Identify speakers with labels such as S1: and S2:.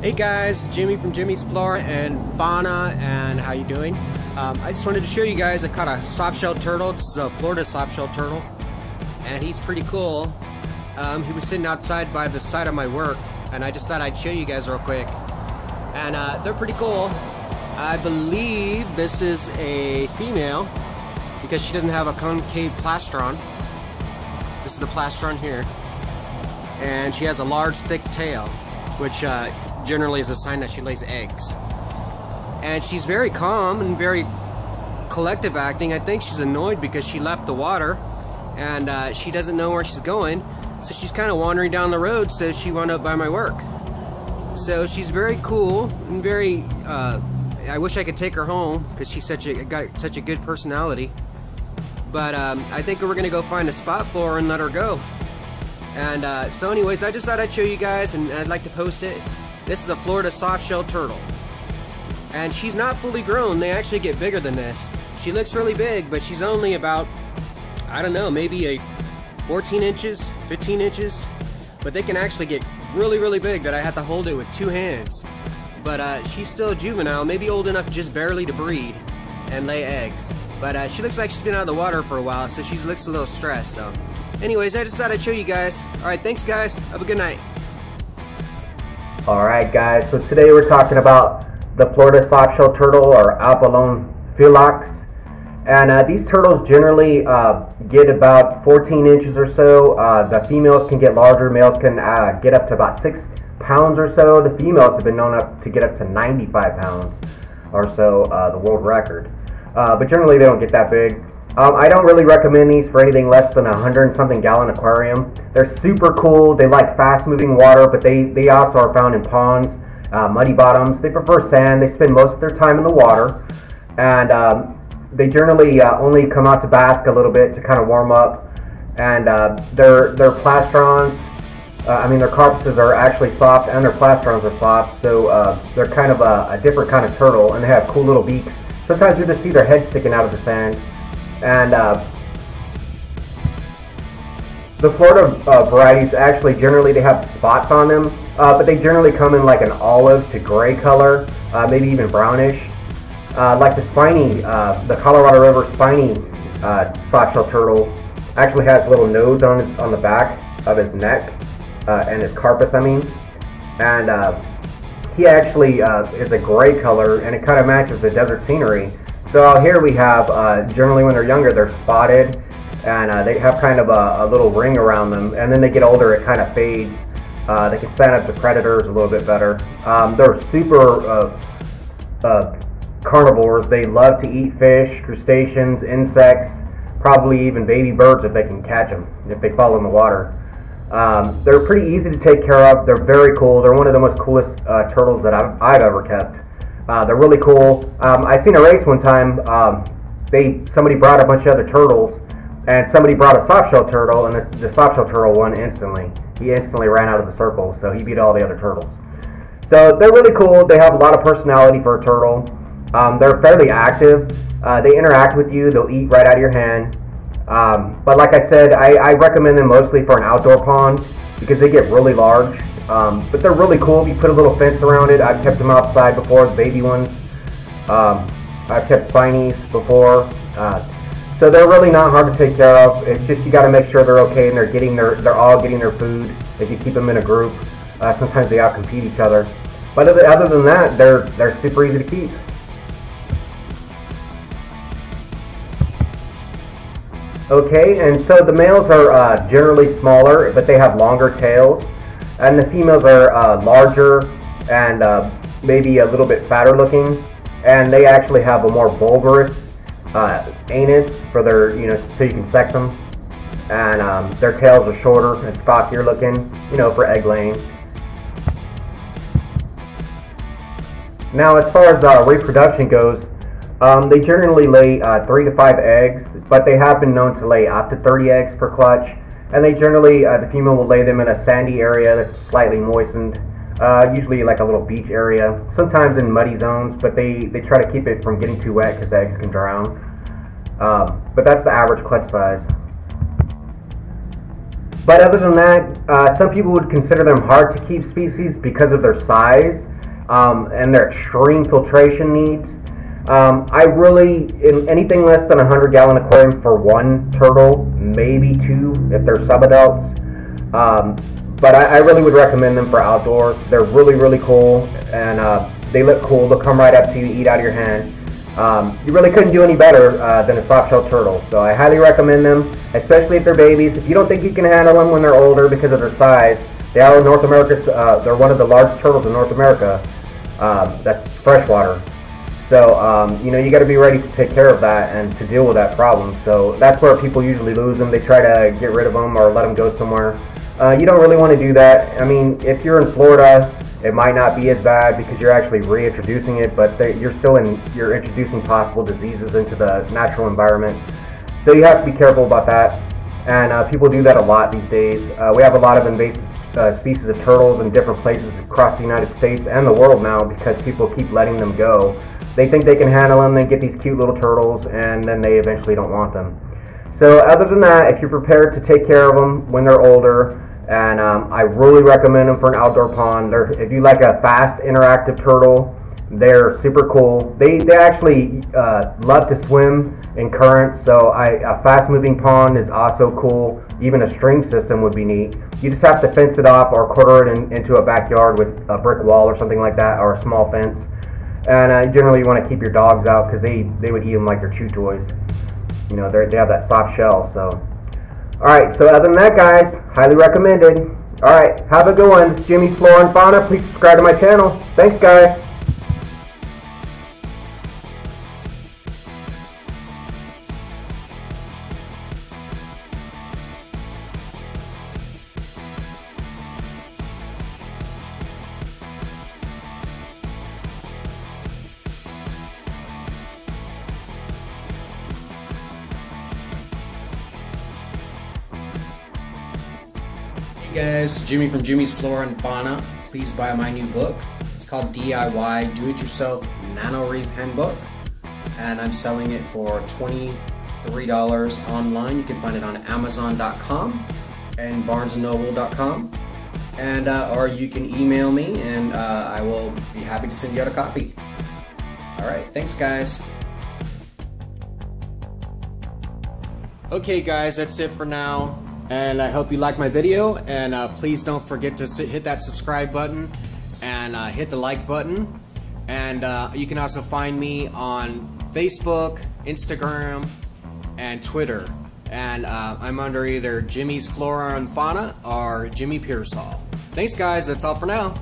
S1: Hey guys, Jimmy from Jimmie's Flora and Fauna, and how you doing? I just wanted to show you guys I caught a soft-shelled turtle. This is a Florida soft-shelled turtle, and he's pretty cool. He was sitting outside by the side of my work, and I just thought I'd show you guys real quick. And they're pretty cool. I believe this is a female because she doesn't have a concave plastron. This is the plastron here, and she has a large, thick tail, which generally is a sign that she lays eggs. And she's very calm and very collective acting. I think she's annoyed because she left the water and she doesn't know where she's going, so she's kind of wandering down the road, so she wound up by my work. So she's very cool and very I wish I could take her home because she's got such a good personality, but I think we're gonna go find a spot for her and let her go. And so anyways, I just thought I'd show you guys, and I'd like to post it. This is a Florida soft-shelled turtle, and she's not fully grown. They actually get bigger than this. She looks really big, but she's only about, I don't know, maybe a 14 inches, 15 inches, but they can actually get really, really big that I have to hold it with 2 hands. But she's still a juvenile, maybe old enough just barely to breed and lay eggs. But she looks like she's been out of the water for a while, so she looks a little stressed. So anyways, I just thought I'd show you guys. Alright, thanks guys. Have a good night.
S2: Alright guys, so today we're talking about the Florida soft-shelled turtle, or Apollon philox. And these turtles generally get about 14 inches or so. The females can get larger. Males can get up to about 6 pounds or so. The females have been known to get up to 95 pounds or so, the world record. But generally they don't get that big. I don't really recommend these for anything less than a 100-something gallon aquarium. They're super cool. They like fast-moving water, but they also are found in ponds, muddy bottoms. They prefer sand. They spend most of their time in the water, and they generally only come out to bask a little bit to kind of warm up. And their plastrons, their carcasses are actually soft, and their plastrons are soft, so they're kind of a different kind of turtle, and they have cool little beaks. Sometimes you just see their head sticking out of the sand. And the Florida varieties, actually generally they have spots on them, but they generally come in like an olive to gray color, maybe even brownish. Like the spiny, the Colorado River spiny soft-shelled turtle actually has a little nose on the back of his neck, and his carpus, and he actually is a gray color, and it kind of matches the desert scenery. So here we have, generally when they're younger, they're spotted, and they have kind of a little ring around them, and then they get older, it kind of fades. They can stand up to predators a little bit better. They're super carnivores. They love to eat fish, crustaceans, insects, probably even baby birds if they can catch them, if they fall in the water. They're pretty easy to take care of. They're very cool. They're one of the most coolest turtles that I've ever kept. They're really cool. I seen a race one time. Somebody brought a bunch of other turtles, and somebody brought a soft-shelled turtle, and the soft-shelled turtle won instantly. He instantly ran out of the circle, so he beat all the other turtles. So they're really cool. They have a lot of personality for a turtle. They're fairly active. They interact with you. They'll eat right out of your hand. But like I said, I recommend them mostly for an outdoor pond because they get really large. But they're really cool if you put a little fence around it. I've kept them outside before, the baby ones. I've kept spinies before. So they're really not hard to take care of. It's just you got to make sure they're okay and they're all getting their food. If you keep them in a group, sometimes they outcompete each other. But other than that, they're super easy to keep. Okay, and so the males are generally smaller, but they have longer tails. And the females are larger and maybe a little bit fatter looking, and they actually have a more bulbous anus for their, so you can sex them. And their tails are shorter and stockier looking, for egg laying. Now, as far as reproduction goes, they generally lay 3 to 5 eggs, but they have been known to lay up to 30 eggs per clutch. And they generally, the female will lay them in a sandy area that's slightly moistened, usually like a little beach area, sometimes in muddy zones, but they try to keep it from getting too wet because the eggs can drown. But that's the average clutch size. But other than that, some people would consider them hard to keep species because of their size and their extreme filtration needs. I really, in anything less than a 100-gallon aquarium for one turtle, maybe two if they're subadults. But I really would recommend them for outdoors. They're really, really cool, and they look cool. They'll come right up to you, eat out of your hand. You really couldn't do any better than a soft-shell turtle. So I highly recommend them, especially if they're babies. If you don't think you can handle them when they're older because of their size, they are in North America. They're one of the largest turtles in North America. That's freshwater. So, you got to be ready to take care of that and to deal with that problem. So that's where people usually lose them. They try to get rid of them or let them go somewhere. You don't really want to do that. I mean, if you're in Florida, it might not be as bad because you're actually reintroducing it, but you're introducing possible diseases into the natural environment. So you have to be careful about that. And people do that a lot these days. We have a lot of invasive species of turtles in different places across the United States and the world now because people keep letting them go. They think they can handle them, they get these cute little turtles, and then they eventually don't want them. So other than that, if you're prepared to take care of them when they're older, and I really recommend them for an outdoor pond. If you like a fast, interactive turtle, they're super cool. They actually love to swim in currents, so a fast-moving pond is also cool. Even a stream system would be neat. You just have to fence it off or quarter it into a backyard with a brick wall or something like that, or a small fence. And generally you want to keep your dogs out because they would eat them like they're chew toys. They have that soft shell. So, alright, so other than that, guys, highly recommended. Alright, have a good one. This is Jimmy's Flora and Fauna. Please subscribe to my channel. Thanks, guys.
S1: Hey guys, Jimmy from Jimmy's Flora and Fauna. Please buy my new book. It's called DIY Do-It-Yourself Nano Reef Handbook, and I'm selling it for $23 online. You can find it on Amazon.com and BarnesandNoble.com, and or you can email me, and I will be happy to send you out a copy. All right, thanks, guys. Okay, guys, that's it for now. And I hope you like my video, and please don't forget to hit that subscribe button and hit the like button. And you can also find me on Facebook, Instagram, and Twitter. And I'm under either Jimmy's Flora and Fauna or Jimmy Pearsall. Thanks, guys. That's all for now.